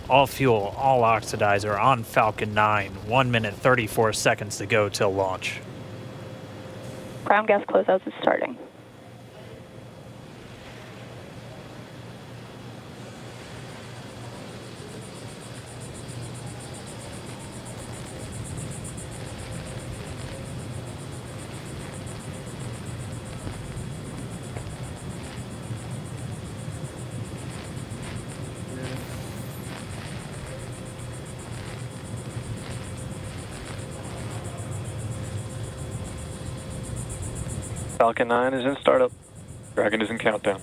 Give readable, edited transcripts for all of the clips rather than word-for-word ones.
All fuel, all oxidizer on Falcon 9. 1 minute 34 seconds to go till launch. Ground gas closeouts is starting. Falcon 9 is in startup. Dragon is in countdown.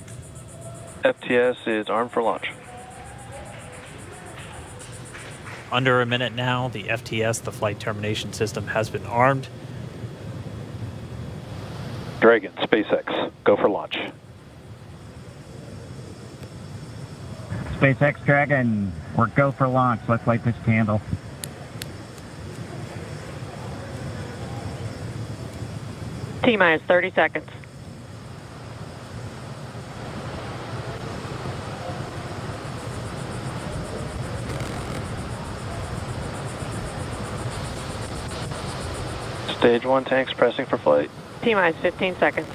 FTS is armed for launch. Under a minute now, the FTS, the flight termination system, has been armed. Dragon, SpaceX, go for launch. SpaceX Dragon, we're go for launch. Let's light this candle. T-minus 30 seconds. Stage 1 tanks pressing for flight. T-minus 15 seconds.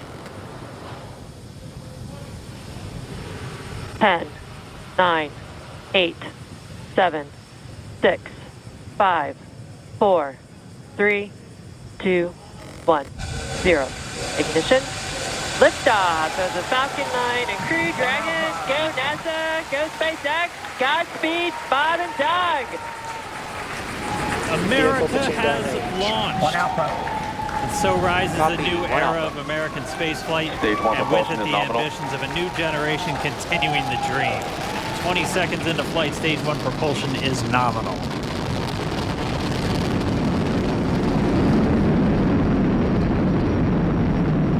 10, 9, 8, 7, 6, 5, 4, 3, 2, 1, 0. Ignition. Liftoff of the Falcon 9 and Crew Dragon. Go NASA, go SpaceX, Godspeed, Bob and Doug. America has launched. One Alpha. And so rises a new era of American spaceflight, Stage 1 and with it propulsion the is nominal. ambitions of a new generation continuing the dream. 20 seconds into flight, stage 1 propulsion is nominal.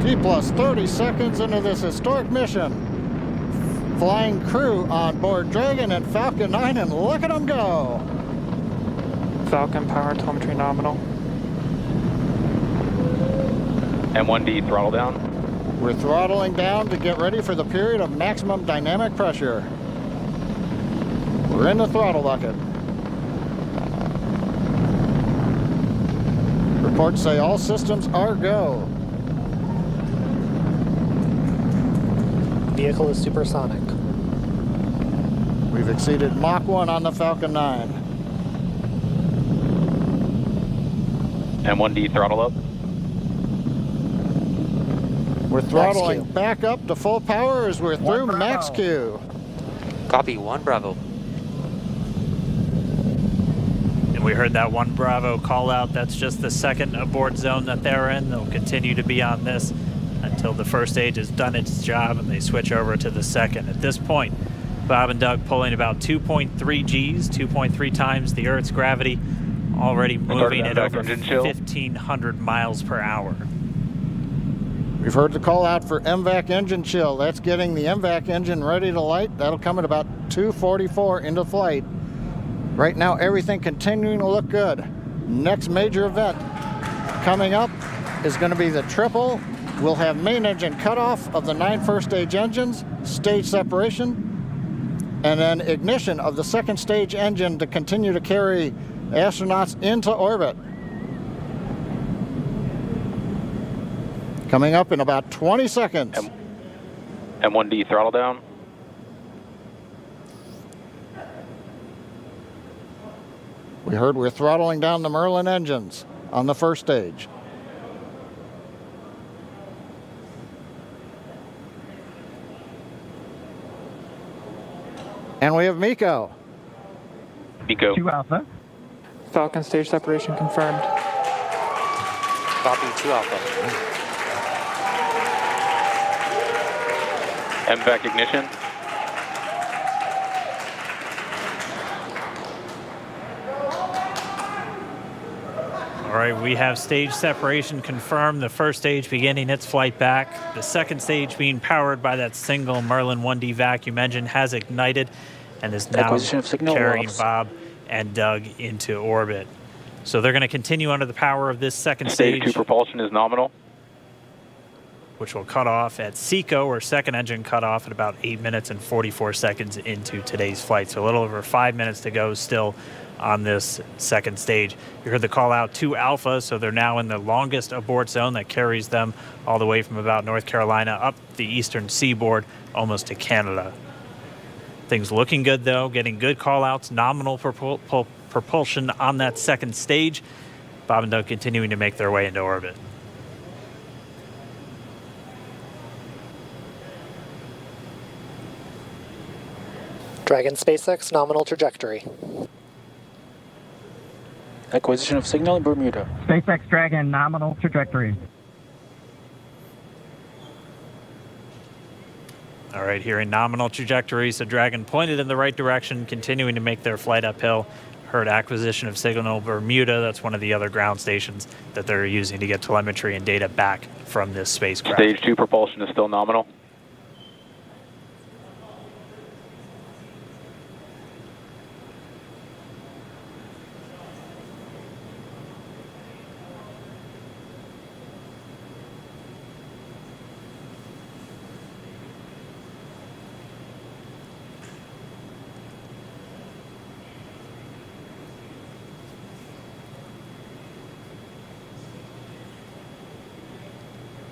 T plus 30 seconds into this historic mission. Flying crew on board Dragon and Falcon 9, and look at them go. Falcon power telemetry nominal. M1D throttle down. We're throttling down to get ready for the period of maximum dynamic pressure. We're in the throttle bucket. Reports say all systems are go. Vehicle is supersonic. We've exceeded Mach 1 on the Falcon 9. M1D throttle up. We're throttling back up to full power as we're through max Q. Copy, 1 Bravo. And we heard that 1 Bravo call out. That's just the second abort zone that they're in. They'll continue to be on this until the first stage has done its job and they switch over to the second. At this point, Bob and Doug pulling about 2.3 Gs, 2.3 times the Earth's gravity, already moving at over 1,500 miles per hour. We've heard the call out for MVAC engine chill. That's getting the MVAC engine ready to light. That'll come at about 2:44 into flight. Right now, everything continuing to look good. Next major event coming up is going to be the triple. We'll have main engine cutoff of the 9 first stage engines, stage separation, and then ignition of the second stage engine to continue to carry astronauts into orbit. Coming up in about 20 seconds. M1D throttle down. We heard we're throttling down the Merlin engines on the first stage. And we have Miko. Miko. 2 Alpha. Falcon stage separation confirmed. Copy, 2 Alpha. MVAC ignition. All right, we have stage separation confirmed. The first stage beginning its flight back. The second stage being powered by that single Merlin 1D vacuum engine has ignited and is now carrying Bob and Doug into orbit. So they're going to continue under the power of this second stage. Stage 2 propulsion is nominal. which will cut off at SECO, or second engine cut off at about 8 minutes and 44 seconds into today's flight. So a little over 5 minutes to go still on this second stage. You heard the call out to Alpha, so they're now in the longest abort zone that carries them all the way from about North Carolina up the eastern seaboard almost to Canada. Things looking good though, getting good call outs, nominal propulsion on that second stage. Bob and Doug continuing to make their way into orbit. Dragon SpaceX nominal trajectory. Acquisition of signal in Bermuda. SpaceX Dragon nominal trajectory. All right, here in nominal trajectory, so Dragon pointed in the right direction, continuing to make their flight uphill. Heard acquisition of signal Bermuda. That's one of the other ground stations that they're using to get telemetry and data back from this spacecraft. Stage 2 propulsion is still nominal.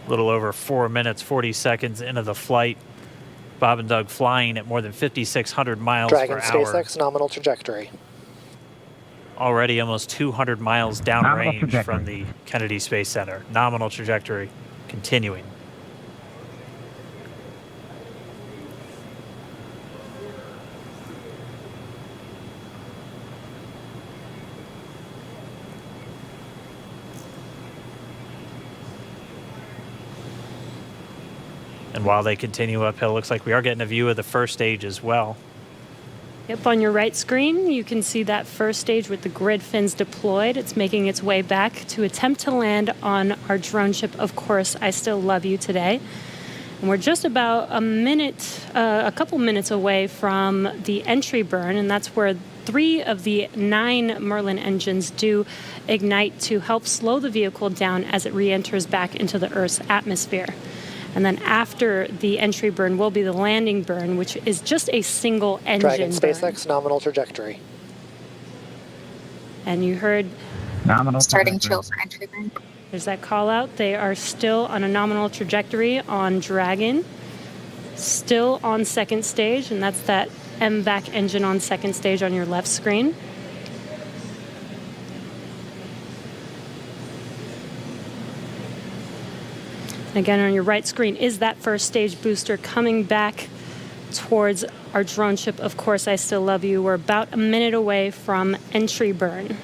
A little over 4 minutes, 40 seconds into the flight. Bob and Doug flying at more than 5,600 miles Dragon per hour. SpaceX nominal trajectory. Already almost 200 miles downrange from the Kennedy Space Center. Nominal trajectory continuing. And while they continue uphill, looks like we are getting a view of the first stage as well. Yep, on your right screen, you can see that first stage with the grid fins deployed. It's making its way back to attempt to land on our drone ship, Of Course, I Still Love You today. And we're just about a couple minutes away from the entry burn, and that's where 3 of the 9 Merlin engines do ignite to help slow the vehicle down as it re-enters back into the Earth's atmosphere. And then after the entry burn will be the landing burn, which is just a single engine Dragon burn. SpaceX nominal trajectory. And you heard Nominal Starting trajectory. chill for entry burn. there's that call out. They are still on a nominal trajectory on Dragon, still on second stage, and that's that MVAC engine on second stage on your left screen. Again, on your right screen is that first stage booster coming back towards our drone ship, Of Course, I Still Love You. We're about a minute away from entry burn.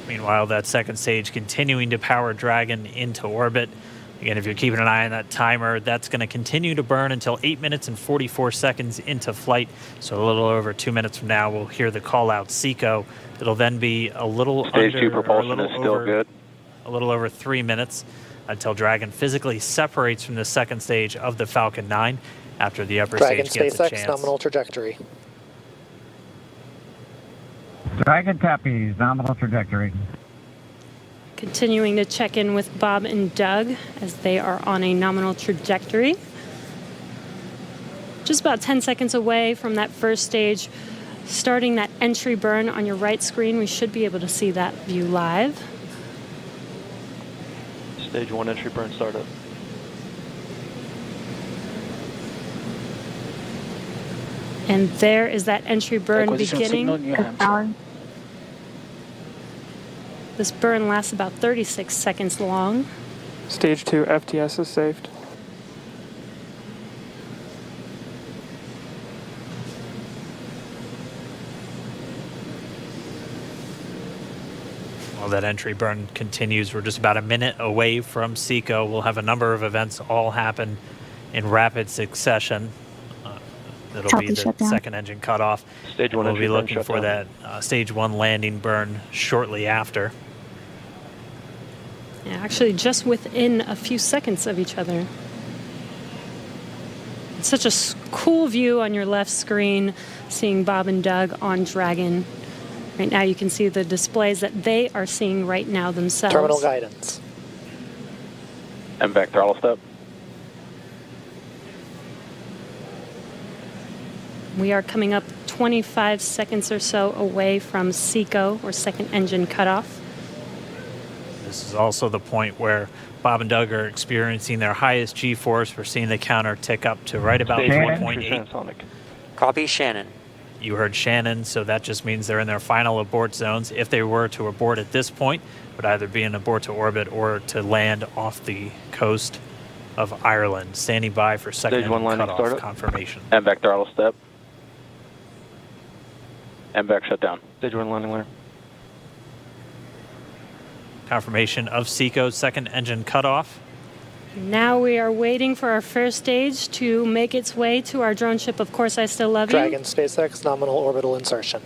Meanwhile, that second stage continuing to power Dragon into orbit. Again, if you're keeping an eye on that timer, that's going to continue to burn until 8 minutes and 44 seconds into flight. So a little over 2 minutes from now, we'll hear the call out SECO. It'll then be a little Stage under, 2 propulsion or is still good. A little over 3 minutes until Dragon physically separates from the second stage of the Falcon 9 after the upper Dragon stage gets a SpaceX chance. nominal trajectory. Dragon copies, nominal trajectory. Continuing to check in with Bob and Doug as they are on a nominal trajectory. Just about 10 seconds away from that first stage, starting that entry burn on your right screen. We should be able to see that view live. Stage 1 entry burn startup. And there is that entry burn Acquisition of beginning. signal New Hampshire. This burn lasts about 36 seconds long. Stage 2 FTS is saved. While that entry burn continues, we're just about a minute away from SECO. We'll have a number of events all happen in rapid succession. It'll be the second engine cutoff. Stage 1 We'll entry be burn looking for shutdown. that stage 1 landing burn shortly after. Yeah, actually, just within a few seconds of each other. It's such a cool view on your left screen, seeing Bob and Doug on Dragon. Right now, you can see the displays that they are seeing right now themselves. Terminal guidance. MVAC throttle step. We are coming up 25 seconds or so away from SECO, or second engine cutoff. This is also the point where Bob and Doug are experiencing their highest G-force. We're seeing the counter tick up to right about Stage 1.8. transonic. Copy, Shannon. You heard Shannon, so that just means they're in their final abort zones. If they were to abort at this point, it would either be an abort to orbit or to land off the coast of Ireland. Standing by for second Stage 1 engine landing cutoff startup. confirmation. MVAC throttle step. MVAC shut down. Stage 1 landing layer. Confirmation of SECO's second engine cutoff. Now we are waiting for our first stage to make its way to our drone ship. Of course, I still love you. Dragon SpaceX nominal orbital insertion.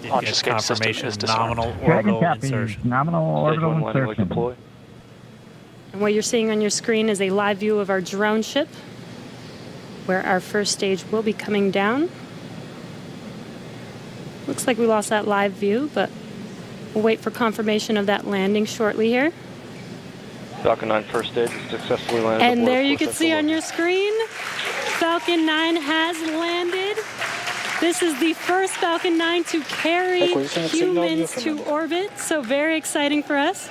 Did Launch get escape system confirmation is disarmed. nominal Dragon orbital copies. insertion. Nominal Stage orbital 1 landing leg insertion. deploy. And what you're seeing on your screen is a live view of our drone ship, where our first stage will be coming down. Looks like we lost that live view, but we'll wait for confirmation of that landing shortly here. Falcon 9 first stage is successfully landed. And aboard there you course can see SL1. on your screen, Falcon 9 has landed. This is the first Falcon 9 to carry Acquisition of signal humans to Newfoundland. orbit, so very exciting for us.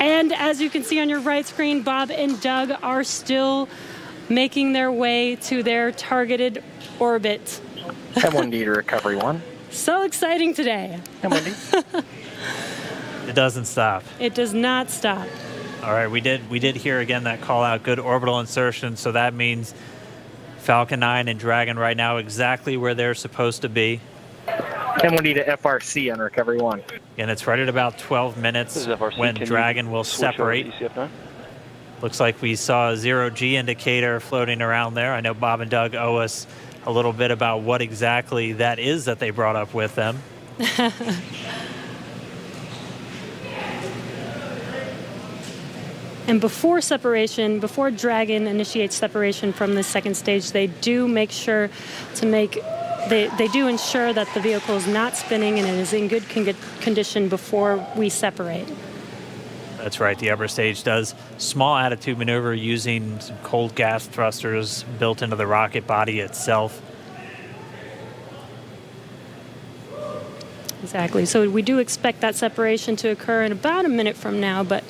And as you can see on your right screen, Bob and Doug are still making their way to their targeted orbit. M1D to recovery 1. So exciting today. M1D. It doesn't stop. It does not stop. All right, we did hear again that call out, good orbital insertion, so that means Falcon 9 and Dragon right now exactly where they're supposed to be. M1D to FRC on recovery 1. And it's right at about 12 This minutes is FRC. when Can you Dragon will switch over to separate. ECF9? Looks like we saw a 0G indicator floating around there. I know Bob and Doug owe us a little bit about what exactly that is that they brought up with them. And before separation, before Dragon initiates separation from the second stage, they do make sure to they do ensure that the vehicle is not spinning and it is in good condition before we separate. That's right, the upper stage does small attitude maneuver using some cold gas thrusters built into the rocket body itself. Exactly. So we do expect that separation to occur in about a minute from now, but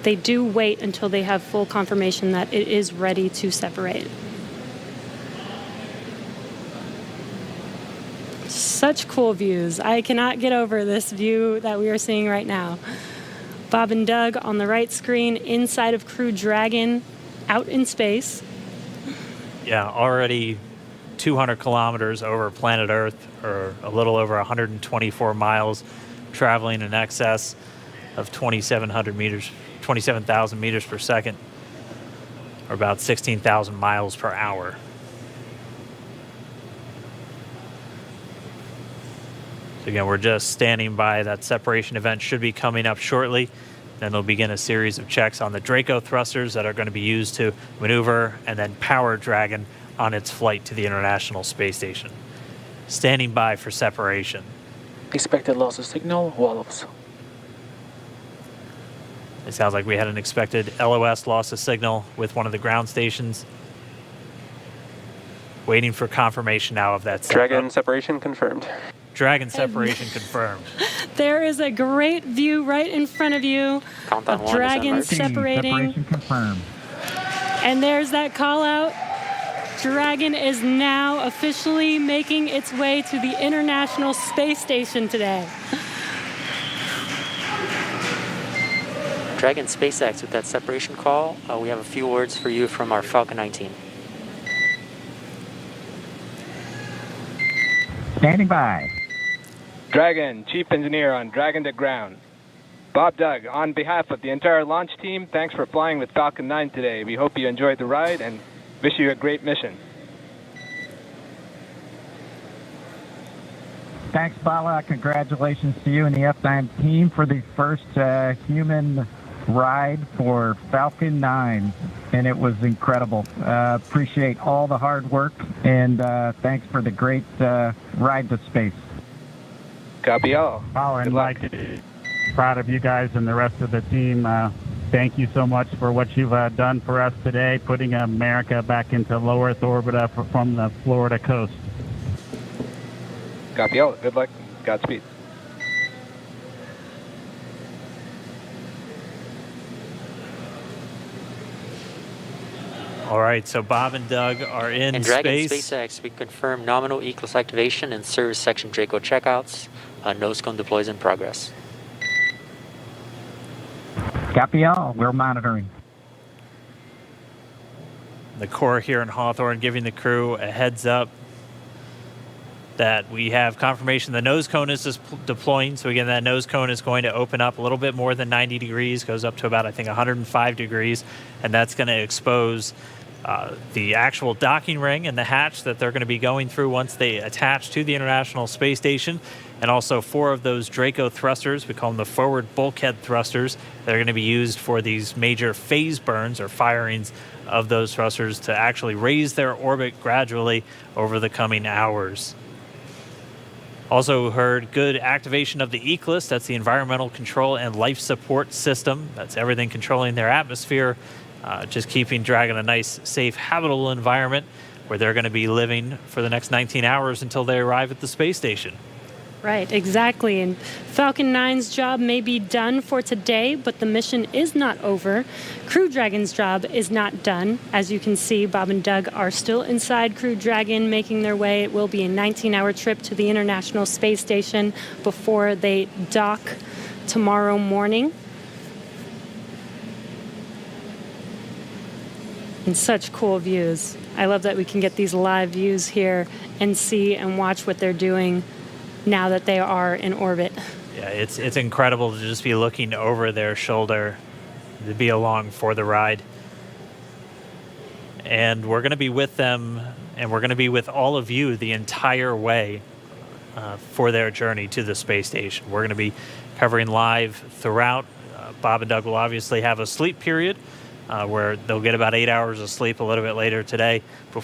they do wait until they have full confirmation that it is ready to separate. Such cool views. I cannot get over this view that we are seeing right now. Bob and Doug on the right screen, inside of Crew Dragon, out in space. Yeah, already 200 kilometers over planet Earth, or a little over 124 miles, traveling in excess of 2,700 meters, 27,000 meters per second, or about 16,000 miles per hour. So again, we're just standing by. That separation event should be coming up shortly. Then they'll begin a series of checks on the Draco thrusters that are going to be used to maneuver and then power Dragon on its flight to the International Space Station. Standing by for separation. Expected loss of signal, wallows. It sounds like we had an expected LOS loss of signal with one of the ground stations. Waiting for confirmation now of that Dragon separation confirmed. Dragon separation confirmed. There is a great view right in front of you Countdown of 1 is Dragon emerged. separating. Separation confirmed. And there's that call out. Dragon is now officially making its way to the International Space Station today. Dragon SpaceX with that separation call. We have a few words for you from our Falcon 9 team. Standing by. Dragon, Chief Engineer on Dragon to Ground. Bob Doug, on behalf of the entire launch team, thanks for flying with Falcon 9 today. We hope you enjoyed the ride and wish you a great mission. Thanks, Bala. Congratulations to you and the F9 team for the first human ride for Falcon 9. And it was incredible. Appreciate all the hard work, and thanks for the great ride to space. Copy all. Oh, and Good luck. proud of you guys and the rest of the team. Thank you so much for what you've done for us today, putting America back into low Earth orbit from the Florida coast. Copy all. Good luck. Godspeed. All right, so Bob and Doug are in And Dragon space. SpaceX, we confirm nominal Eclipse activation and service section Draco checkouts. Nose cone deploys in progress. Copy all. We're monitoring. The Corps here in Hawthorne giving the crew a heads up that we have confirmation the nose cone is deploying. So again, that nose cone is going to open up a little bit more than 90 degrees, goes up to about, I think, 105 degrees, and that's going to expose the actual docking ring and the hatch that they're going to be going through once they attach to the International Space Station, and also 4 of those Draco thrusters, we call them the forward bulkhead thrusters, that are going to be used for these major phase burns or firings of those thrusters to actually raise their orbit gradually over the coming hours. Also heard good activation of the Eclipse. That's the environmental control and life support system. That's everything controlling their atmosphere, just keeping Dragon a nice, safe, habitable environment where they're going to be living for the next 19 hours until they arrive at the space station. Right, exactly. And Falcon 9's job may be done for today, but the mission is not over. Crew Dragon's job is not done. As you can see, Bob and Doug are still inside Crew Dragon, making their way. It will be a 19-hour trip to the International Space Station before they dock tomorrow morning. And such cool views. I love that we can get these live views here and see and watch what they're doing now that they are in orbit. Yeah, it's incredible to just be looking over their shoulder, to be along for the ride. And we're going to be with them, and we're going to be with all of you the entire way for their journey to the space station. We're going to be covering live throughout. Bob and Doug will obviously have a sleep period where they'll get about 8 hours of sleep a little bit later today before